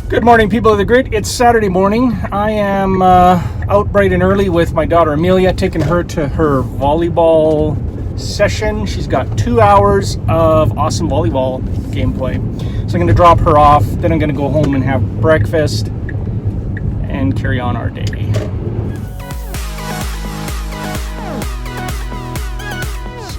Good morning, people of the grid. It's Saturday morning. I am out bright and early with my daughter Amelia, taking her to her volleyball session. She's got 2 hours of awesome volleyball gameplay. So I'm going to drop her off, then I'm going to go home and have breakfast and carry on our day.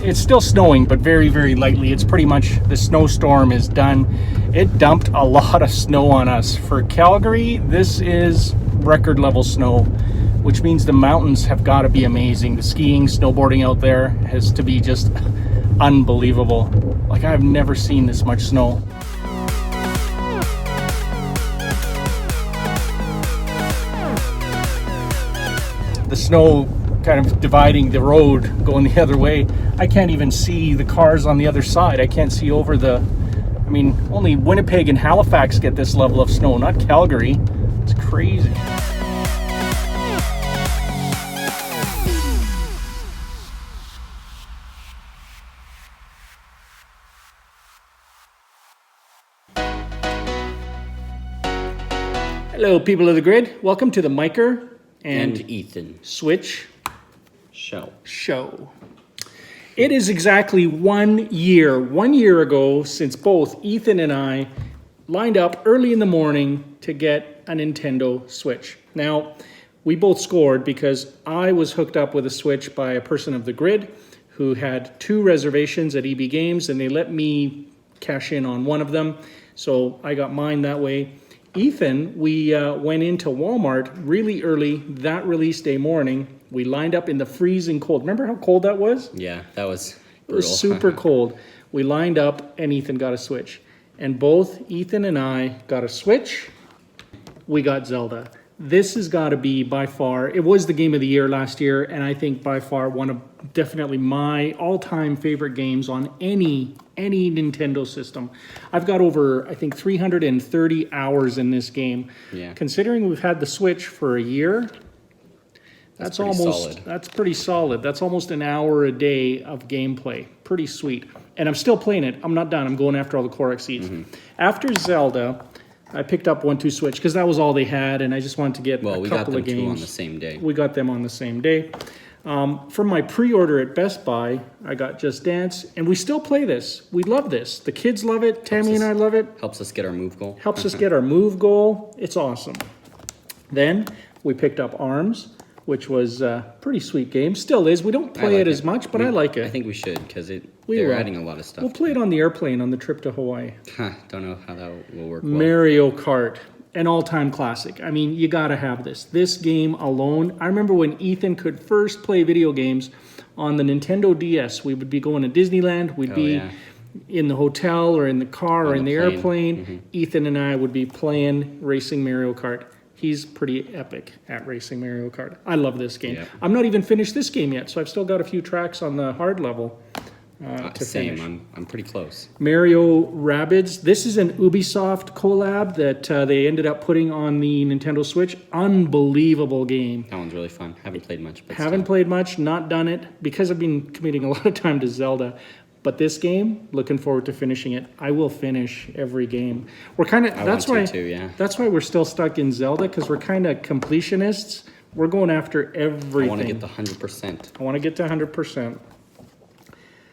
It's still snowing, but very, very lightly. It's pretty much, the snowstorm is done. It dumped a lot of snow on us. For Calgary, this is record level snow, which means the mountains have got to be amazing. The skiing, snowboarding out there has to be just unbelievable. Like, I've never seen this much snow. The snow kind of dividing the road, going the other way. I can't even see the cars on the other side. I can't see over the, I mean, only Winnipeg and Halifax get this level of snow, not Calgary. It's crazy. Hello, people of the grid. Welcome to the m1ker and Ethan Switch show. It is exactly 1 year ago since both Ethan and I lined up early in the morning to get a Nintendo Switch. Now, we both scored because I was hooked up with a Switch by a person of the grid who had 2 reservations at EB Games, and they let me cash in on one of them. So I got mine that way. Ethan, we went into Walmart really early that release day morning. We lined up in the freezing cold. Remember how cold that was? Yeah, that was brutal. It was super cold. We lined up and Ethan got a Switch. And both Ethan and I got a Switch. We got Zelda. This has got to be by far, it was the game of the year last year, and I think by far one of definitely my all-time favorite games on any Nintendo system. I've got over, I think, 330 hours in this game. Yeah. Considering we've had the Switch for a year, that's pretty solid. That's pretty solid. That's almost an hour a day of gameplay. Pretty sweet. And I'm still playing it. I'm not done. I'm going after all the Korok seeds. After Zelda, I picked up 1-2 Switch because that was all they had, and I just wanted to get a couple of games. Well, we got them 2 on the same day. We got them on the same day. From my pre-order at Best Buy, I got Just Dance, and we still play this. We love this. The kids love it. Tammy and I love it. Helps us get our move goal. Helps us get our move goal. It's awesome. Then we picked up ARMS, which was a pretty sweet game. Still is. We don't play it as much, but I like it. I think we should, because They're adding a lot of stuff. We'll play it on the airplane on the trip to Hawaii. Don't know how that will work well. Mario Kart, an all-time classic. I mean, you gotta have this. This game alone. I remember when Ethan could first play video games on the Nintendo DS. We would be going to Disneyland. We'd be in the hotel or in the car or in the airplane. Ethan and I would be playing Racing Mario Kart. He's pretty epic at Racing Mario Kart. I love this game. Yep. I'm not even finished this game yet, so I've still got a few tracks on the hard level to finish. I'm pretty close. Mario Rabbids. This is an Ubisoft collab that they ended up putting on the Nintendo Switch. Unbelievable game. That one's really fun. Haven't played much. But Haven't played much, not done it, because I've been committing a lot of time to Zelda. But this game, looking forward to finishing it. I will finish every game. We're kind of, that's why we're still stuck in Zelda, because we're kind of completionists. We're going after everything. I want to get to 100%. I want to get to 100%.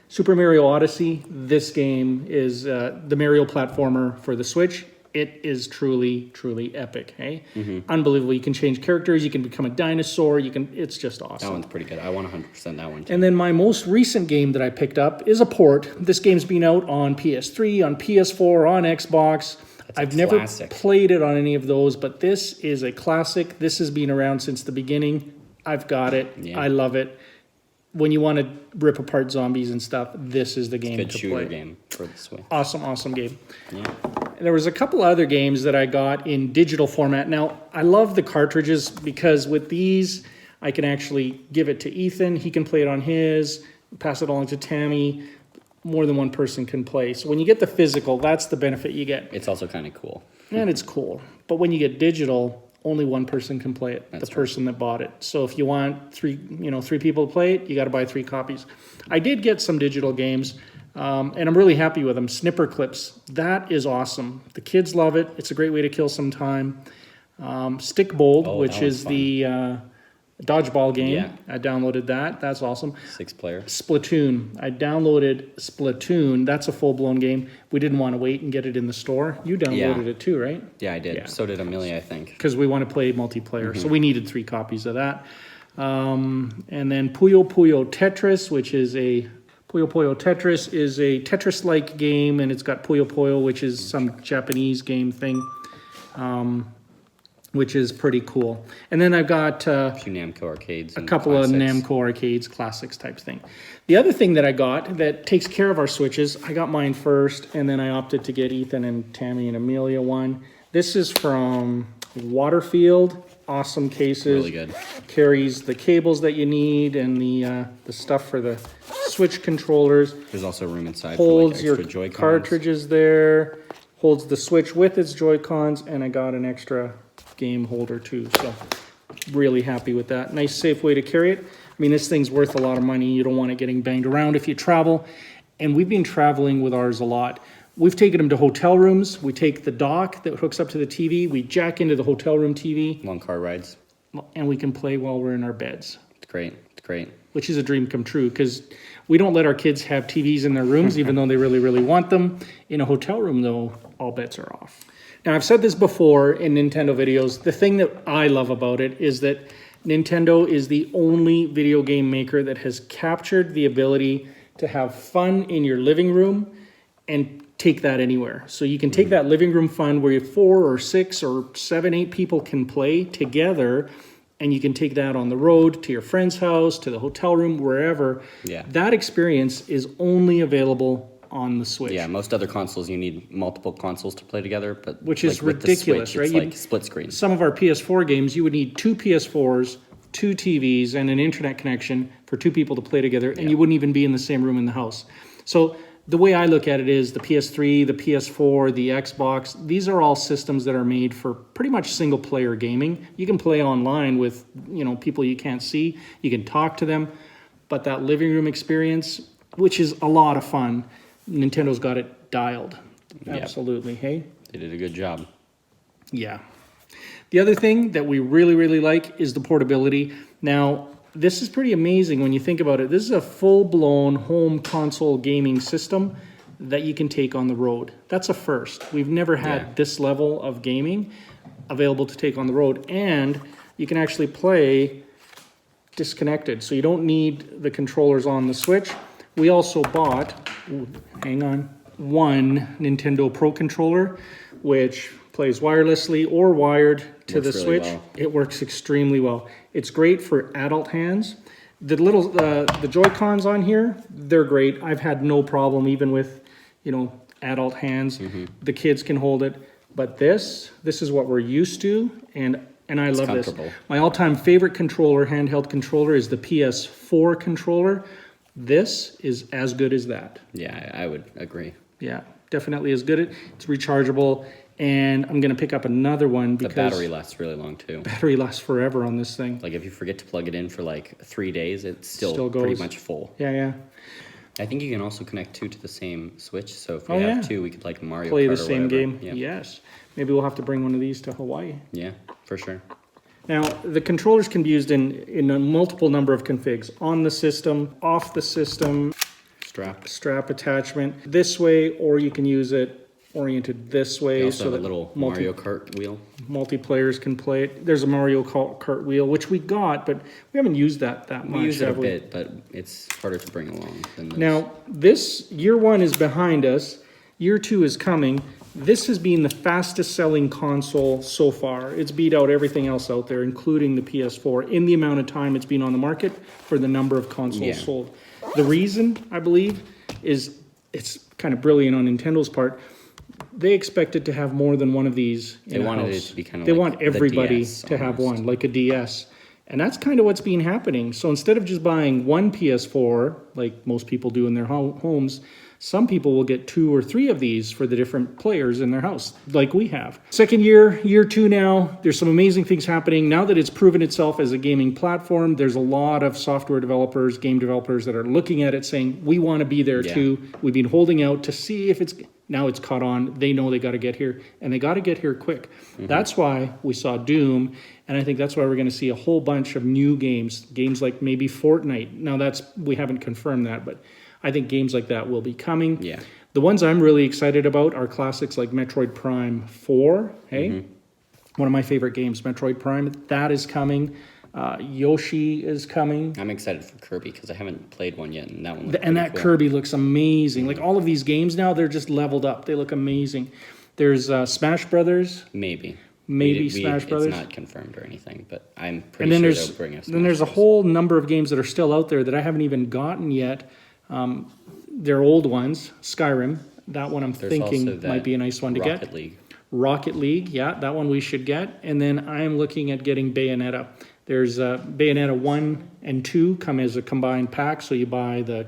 Super Mario Odyssey, this game is the Mario platformer for the Switch. It is truly, truly epic, hey? Unbelievable. You can change characters, you can become a dinosaur, it's just awesome. That one's pretty good. I want 100% that one too. And then my most recent game that I picked up is a port. This game's been out on PS3, on PS4, on Xbox. I've never played it on any of those, but this is a classic. This has been around since the beginning. I've got it. Yeah. I love it. When you want to rip apart zombies and stuff, this is the game to play. Good shooter game for the Switch. Awesome game. Yeah. There was a couple other games that I got in digital format. Now, I love the cartridges because with these, I can actually give it to Ethan. He can play it on his, pass it along to Tammy. More than one person can play. So when you get the physical, that's the benefit you get. It's also kind of cool. And it's cool. But when you get digital, only one person can play it, the person that bought it. So if you want three people to play it, you got to buy 3 copies. I did get some digital games. And I'm really happy with them. Snipper clips, that is awesome. The kids love it. It's a great way to kill some time. Stick Bold, Oh, which that one's is fun. the dodgeball game. Yeah. I downloaded that. That's awesome. 6-player. Splatoon. I downloaded Splatoon. That's a full-blown game. We didn't want to wait and get it in the store. You downloaded it too, right? Yeah, I did. Yeah. So did Amelia, I think. Because we want to play multiplayer. So we needed 3 copies of that. And then Puyo Puyo Tetris, which is a Tetris-like game, and it's got Puyo Puyo, which is some Japanese game thing, which is pretty cool. And then I've got A few Namco arcades. a couple of Namco arcades, classics type thing. The other thing that I got that takes care of our Switches, I got mine first, and then I opted to get Ethan and Tammy and Amelia one. This is from Waterfield. Awesome cases. Really good. Carries the cables that you need and the stuff for the Switch controllers. There's also room inside Holds for your like extra Joy-Cons. cartridges there. Holds the Switch with its Joy-Cons, and I got an extra game holder too. So really happy with that. Nice, safe way to carry it. I mean, this thing's worth a lot of money. You don't want it getting banged around if you travel. And we've been traveling with ours a lot. We've taken them to hotel rooms. We take the dock that hooks up to the TV. We jack into the hotel room TV, Long car rides. and we can play while we're in our beds, It's great. It's great. which is a dream come true because we don't let our kids have TVs in their rooms, even though they really, really want them. In a hotel room, though, all bets are off. Now, I've said this before in Nintendo videos. The thing that I love about it is that Nintendo is the only video game maker that has captured the ability to have fun in your living room and take that anywhere. So you can take that living room fun where 4 or 6 or 7, 8 people can play together, and you can take that on the road to your friend's house, to the hotel room, wherever. Yeah. That experience is only available on the Switch. Yeah, most other consoles you need multiple consoles to play together, but Which is like with the ridiculous, Switch, right? It's You- like split screen. Some of our PS4 games, you would need 2 PS4s, 2 TVs, and an internet connection for 2 people to play together, and you wouldn't even be in the same room in the house. So the way I look at it is the PS3, the PS4, the Xbox, these are all systems that are made for pretty much single player gaming. You can play online with, people you can't see. You can talk to them, but that living room experience, which is a lot of fun, Nintendo's got it dialed. Absolutely, hey? They did a good job. Yeah. The other thing that we really, really like is the portability. Now, this is pretty amazing when you think about it. This is a full-blown home console gaming system that you can take on the road. That's a first. We've never had this level of gaming available to take on the road. And you can actually play disconnected. So you don't need the controllers on the Switch. We also bought, one Nintendo Pro Controller, which plays wirelessly or wired to the Works really Switch. well. It works extremely well. It's great for adult hands. The little the Joy-Cons on here, they're great. I've had no problem even with, adult hands. The kids can hold it. But this is what we're used to, and I love this. comfortable. My all-time favorite controller, handheld controller, is the PS4 controller. This is as good as that. Yeah, I would agree. Yeah, definitely as good. It's rechargeable, and I'm going to pick up another one The because battery lasts really long too. battery lasts forever on this thing. Like if you forget to plug it in for like 3 days, it's still Still pretty goes. much full. Yeah. I think you can also connect 2 to the same Switch. So if we Oh, have yeah. 2, we could like Mario Play Kart the or same whatever. game. Yeah. Yes. Maybe we'll have to bring one of these to Hawaii. Yeah, for sure. Now, the controllers can be used in a multiple number of configs. On the system, off the system, strap attachment this way, or you can use it oriented this way. They also so have a that little Mario Kart wheel. multiplayers can play it. There's a Mario Kart wheel, which we got, but we haven't used that much. We use it a have we? bit, but it's harder to bring along than those. Now, this year 1 is behind us. Year 2 is coming. This has been the fastest selling console so far. It's beat out everything else out there, including the PS4, in the amount of time it's been on the market for the number of consoles sold. The reason, I believe, is it's kind of brilliant on Nintendo's part. They expected to have more than one of these in They a wanted house. it to be kind of They like want the everybody DS to have almost. one, like a DS. And that's kind of what's been happening. So instead of just buying one PS4, like most people do in their homes, some people will get 2 or 3 of these for the different players in their house, like we have. Second year 2 now, there's some amazing things happening. Now that it's proven itself as a gaming platform, there's a lot of software developers, game developers that are looking at it saying, we want to be there too. We've been holding out to see if now it's caught on. They know they got to get here, and they got to get here quick. That's why we saw Doom, and I think that's why we're going to see a whole bunch of new games like maybe Fortnite. Now we haven't confirmed that, but I think games like that will be coming. Yeah. The ones I'm really excited about are classics like Metroid Prime 4. Hey, one of my favorite games, Metroid Prime. That is coming. Yoshi is coming. I'm excited for Kirby because I haven't played one yet, and that one looks And that cool. Kirby looks amazing. Like all of these games now, they're just leveled up. They look amazing. There's Smash Brothers. Maybe Smash Brothers. It's not confirmed or anything, but I'm pretty And then sure there's they'll bring us. then there's a whole number of games that are still out there that I haven't even gotten yet. They're old ones. Skyrim. That one I'm thinking might be a nice one to get. Rocket League. Rocket League, yeah, that one we should get. And then I'm looking at getting Bayonetta. There's Bayonetta 1 and 2 come as a combined pack, so you buy the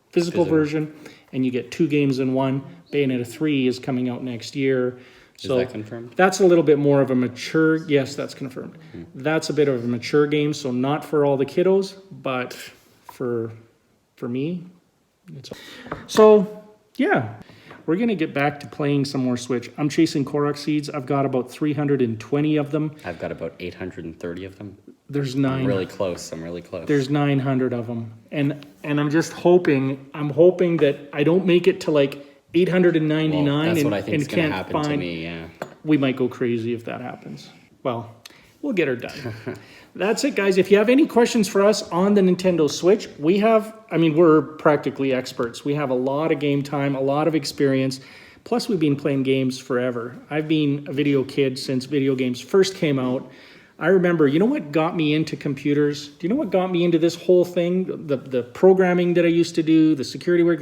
physical version and you get 2 games in one. Bayonetta 3 is coming out next year. So Is that confirmed? That's a little bit more of a mature, yes, that's confirmed. That's a bit of a mature game, so not for all the kiddos, but for me. So, yeah. We're going to get back to playing some more Switch. I'm chasing Korok seeds. I've got about 320 of them. I've got about 830 of them. There's 9. I'm really close. There's 900 of them. And I'm just hoping that I don't make it to like 899 Well, that's what I think and is going to can't happen to find. me, yeah. We might go crazy if that happens. Well, we'll get her done. That's it, guys. If you have any questions for us on the Nintendo Switch, we're practically experts. We have a lot of game time, a lot of experience. Plus, we've been playing games forever. I've been a video kid since video games first came out. I remember, you know what got me into computers? Do you know what got me into this whole thing? The programming that I used to do, the security work.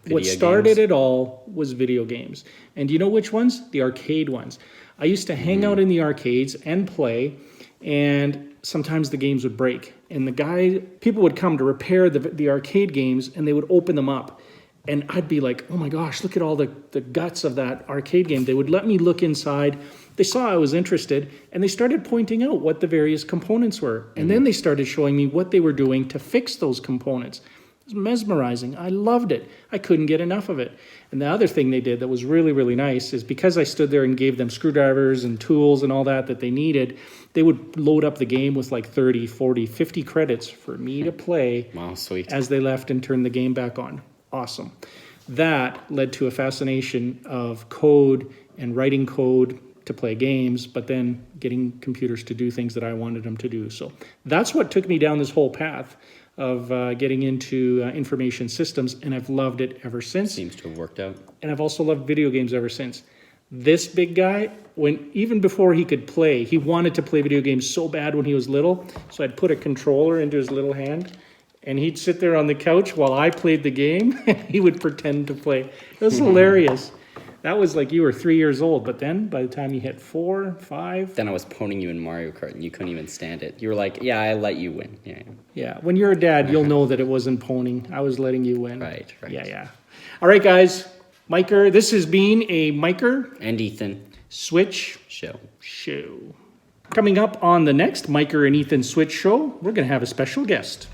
What started it all was video games. And do you know which ones? The arcade ones. I used to hang out in the arcades and play, and sometimes the games would break. And people would come to repair the arcade games, and they would open them up. And I'd be like, oh my gosh, look at all the guts of that arcade game. They would let me look inside. They saw I was interested, and they started pointing out what the various components were. And then they started showing me what they were doing to fix those components. It was mesmerizing. I loved it. I couldn't get enough of it. And the other thing they did that was really, really nice is because I stood there and gave them screwdrivers and tools and all that they needed, they would load up the game with like 30, 40, 50 credits for me to play. Wow, sweet. As they left and turned the game back on. Awesome. That led to a fascination of code and writing code to play games, but then getting computers to do things that I wanted them to do. So that's what took me down this whole path of getting into information systems, and I've loved it ever since. Seems to have worked out. And I've also loved video games ever since. This big guy, even before he could play, he wanted to play video games so bad when he was little, so I'd put a controller into his little hand, and he'd sit there on the couch while I played the game, and he would pretend to play. It was hilarious. That was like you were 3 years old, but then by the time you hit 4, 5... Then I was poning you in Mario Kart, and you couldn't even stand it. You were like, yeah, I let you win. Yeah, when you're a dad, you'll know that it wasn't poning. I was letting you win. Right. Yeah. All right, guys. m1ker, this has been a m1ker And Ethan. Switch Show. Coming up on the next m1ker and Ethan Switch show, we're going to have a special guest.